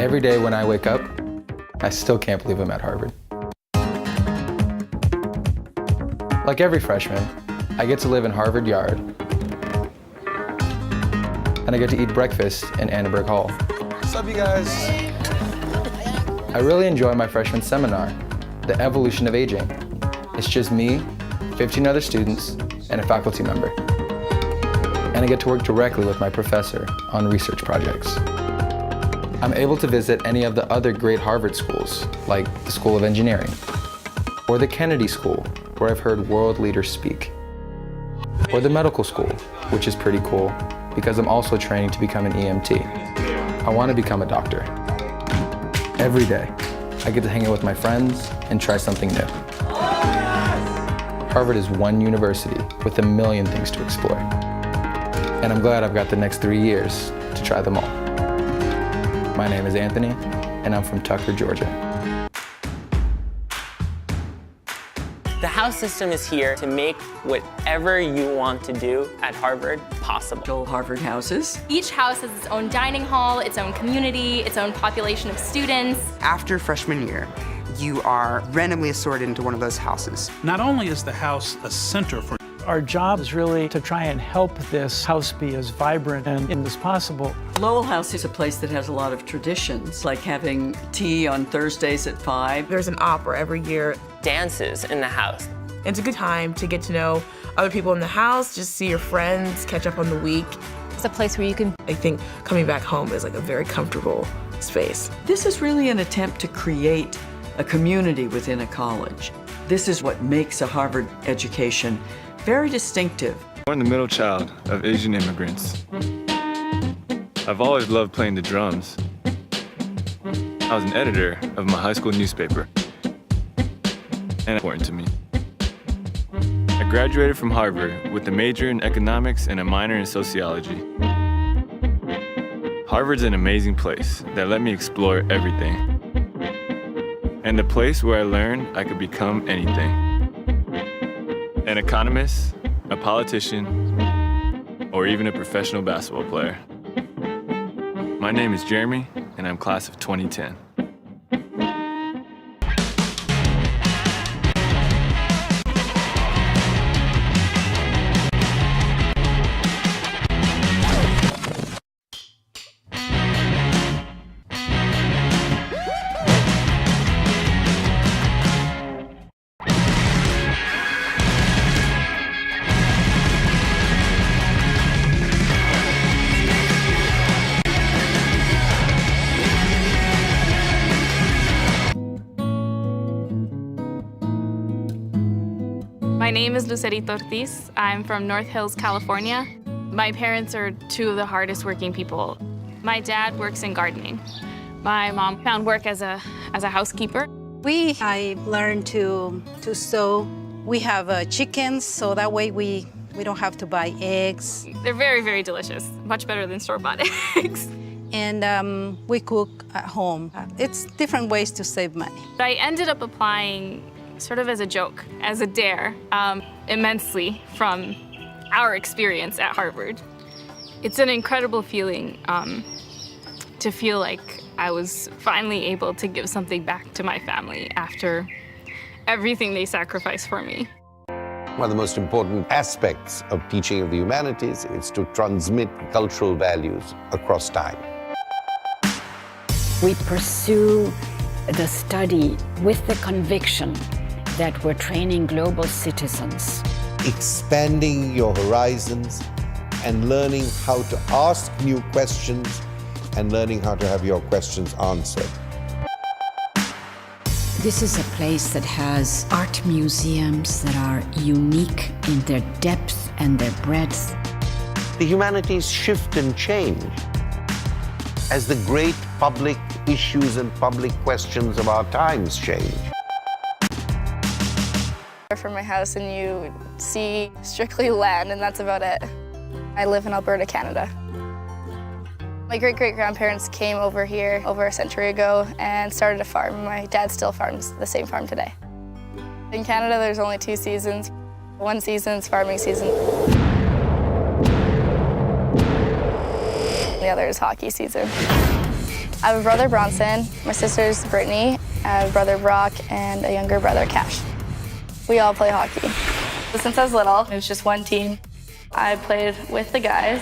Every day when I wake up, I still can't believe I'm at Harvard. Like every freshman, I get to live in Harvard Yard, and I get to eat breakfast in Annenberg Hall. What's up, you guys? I really enjoy my freshman seminar, The Evolution of Aging. It's just me, 15 other students, and a faculty member. And I get to work directly with my professor on research projects. I'm able to visit any of the other great Harvard schools, like the School of Engineering, or the Kennedy School, where I've heard world leaders speak, or the medical school, which is pretty cool because I'm also training to become an EMT. I want to become a doctor. Every day, I get to hang out with my friends and try something new. Harvard is one university with a million things to explore. And I'm glad I've got the next 3 years to try them all. My name is Anthony, and I'm from Tucker, Georgia. The house system is here to make whatever you want to do at Harvard possible. Harvard houses. Each house has its own dining hall, its own community, its own population of students. After freshman year, you are randomly assorted into one of those houses. Not only is the house a center for our job is really to try and help this house be as vibrant and as possible. Lowell House is a place that has a lot of traditions, like having tea on Thursdays at 5. There's an opera every year. Dances in the house. It's a good time to get to know other people in the house, just see your friends, catch up on the week. It's a place where you can... I think coming back home is like a very comfortable space. This is really an attempt to create a community within a college. This is what makes a Harvard education very distinctive. I'm the middle child of Asian immigrants. I've always loved playing the drums. I was an editor of my high school newspaper, and important to me. I graduated from Harvard with a major in economics and a minor in sociology. Harvard's an amazing place that let me explore everything, and a place where I learned I could become anything. An economist, a politician, or even a professional basketball player. My name is Jeremy, and I'm class of 2010. My name is Lucerito Ortiz. I'm from North Hills, California. My parents are two of the hardest working people. My dad works in gardening. My mom found work as a housekeeper. I learned to sew. We have chickens, so that way we don't have to buy eggs. They're very, very delicious. Much better than store-bought eggs. And we cook at home. It's different ways to save money. I ended up applying sort of as a joke, as a dare, immensely from our experience at Harvard. It's an incredible feeling to feel like I was finally able to give something back to my family after everything they sacrificed for me. One of the most important aspects of teaching of the humanities is to transmit cultural values across time. We pursue the study with the conviction that we're training global citizens. Expanding your horizons and learning how to ask new questions and learning how to have your questions answered. This is a place that has art museums that are unique in their depth and their breadth. The humanities shift and change as the great public issues and public questions of our times change. From my house and you see strictly land, and that's about it. I live in Alberta, Canada. My great-great-grandparents came over here over a century ago and started a farm. My dad still farms the same farm today. In Canada, there's only 2 seasons. One season's farming season. The other is hockey season. I have a brother, Bronson. My sister's Brittany. I have a brother, Brock, and a younger brother, Cash. We all play hockey. Since I was little, it was just one team. I played with the guys.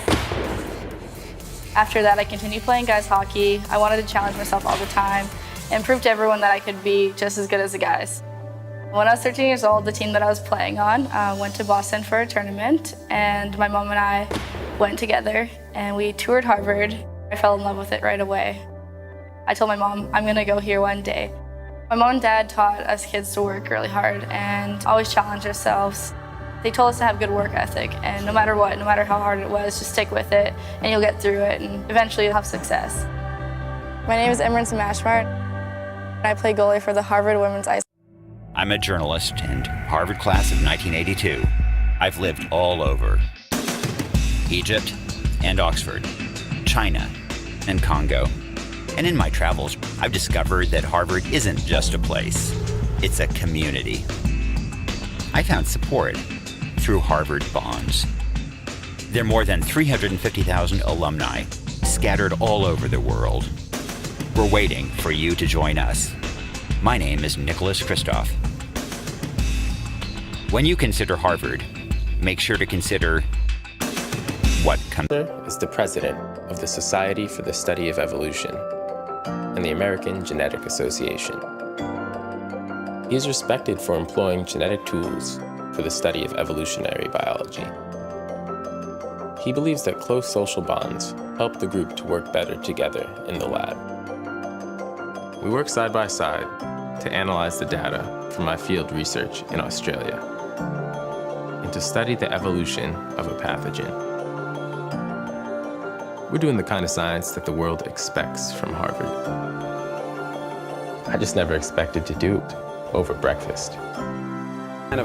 After that, I continued playing guys hockey. I wanted to challenge myself all the time and prove to everyone that I could be just as good as the guys. When I was 13 years old, the team that I was playing on went to Boston for a tournament, and my mom and I went together, and we toured Harvard. I fell in love with it right away. I told my mom, I'm gonna go here one day. My mom and dad taught us kids to work really hard and always challenge ourselves. They told us to have good work ethic, and no matter what, no matter how hard it was, just stick with it, and you'll get through it, and eventually you'll have success. My name is Imran Samashmart. I play goalie for the Harvard Women's Ice. I'm a journalist and Harvard class of 1982. I've lived all over Egypt and Oxford, China and Congo. And in my travels, I've discovered that Harvard isn't just a place, it's a community. I found support through Harvard Bonds. There are more than 350,000 alumni scattered all over the world. We're waiting for you to join us. My name is Nicholas Kristof. When you consider Harvard, make sure to consider what comes. Is the president of the Society for the Study of Evolution and the American Genetic Association. He is respected for employing genetic tools for the study of evolutionary biology. He believes that close social bonds help the group to work better together in the lab. We work side by side to analyze the data from my field research in Australia and to study the evolution of a pathogen. We're doing the kind of science that the world expects from Harvard. I just never expected to do it over breakfast.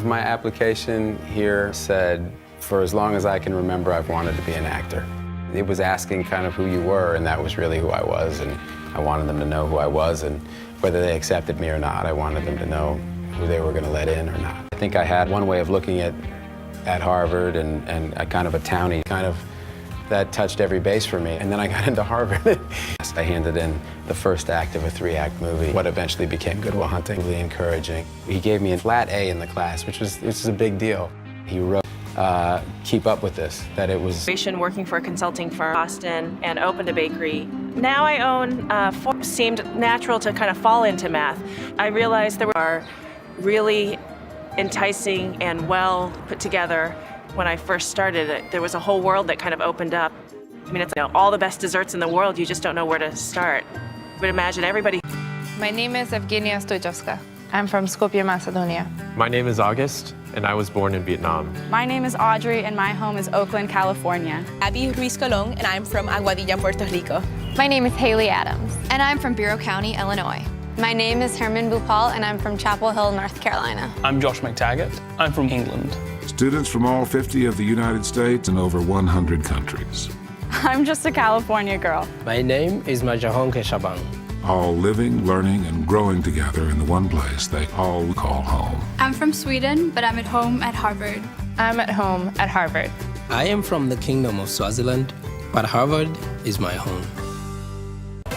My application here said, for as long as I can remember, I've wanted to be an actor. It was asking kind of who you were, and that was really who I was, and I wanted them to know who I was, and whether they accepted me or not, I wanted them to know who they were going to let in or not. I think I had one way of looking at Harvard and a kind of a townie, kind of that touched every base for me. And then I got into Harvard. I handed in the first act of a 3-act movie, what eventually became Good Will Hunting, really encouraging. He gave me a flat A in the class, which is a big deal. He wrote, keep up with this, that it was... Working for a consulting firm in Boston and opened a bakery. Now I own seemed natural to kind of fall into math. I realized there were really enticing and well put together. When I first started it, there was a whole world that kind of opened up. I mean, it's all the best desserts in the world, you just don't know where to start. But imagine everybody. My name is Evgenia Stojovska. I'm from Skopje, Macedonia. My name is August, and I was born in Vietnam. My name is Audrey, and my home is Oakland, California. Abby Ruiz Colon, and I'm from Aguadilla, Puerto Rico. My name is Haley Adams, and I'm from Bureau County, Illinois. My name is Herman Bhupal, and I'm from Chapel Hill, North Carolina. I'm Josh McTaggart. I'm from England. Students from all 50 of the United States and over 100 countries. I'm just a California girl. My name is Majahon Keshaban. All living, learning, and growing together in the one place they all call home. I'm from Sweden, but I'm at home at Harvard. I'm at home at Harvard. I am from the Kingdom of Swaziland, but Harvard is my home. But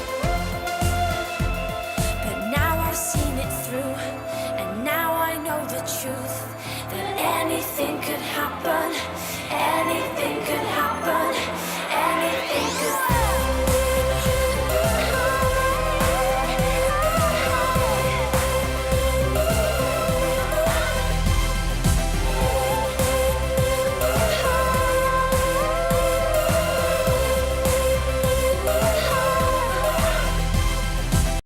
now I've seen it through, and now I know the truth, that anything could happen, anything